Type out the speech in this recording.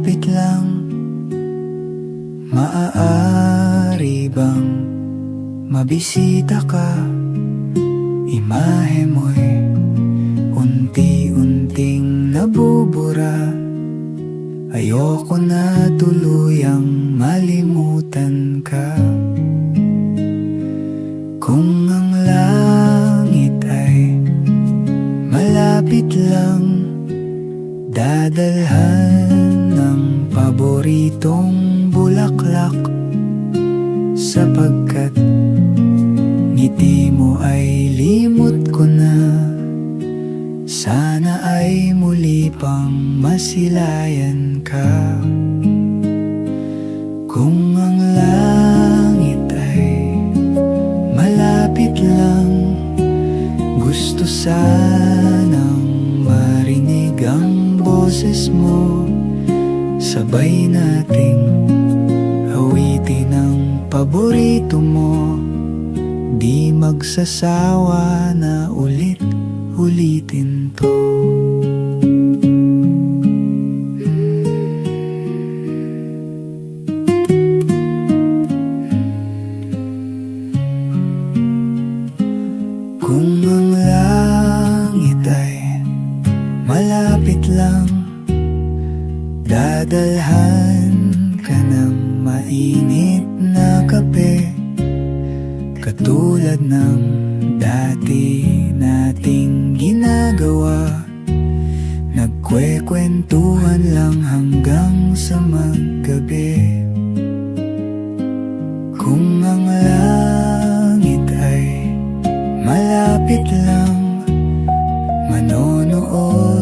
malapit lang, maaari bang mabisita ka? Imahe mo'y unti-unting nabubura. Ayoko na tuluyang malimutan ka. Kung ang langit ay malapit lang, dadalhan ng paboritong bulaklak, sapagkat ngiti mo ay limot ko na. Sana ay muli pang masilayan ka. Kung ang langit ay malapit lang, gusto sanang marinig ang boses mo. Sabay nating awitin ang paborito mo. Di magsasawa na ulit-ulitin to. Kung ang langit ay malapit lang, dadalhan ka ng mainit na kape, katulad ng dati nating ginagawa. Nagkwekwentuhan lang hanggang sa maggabi. Kung ang langit ay malapit lang, manonood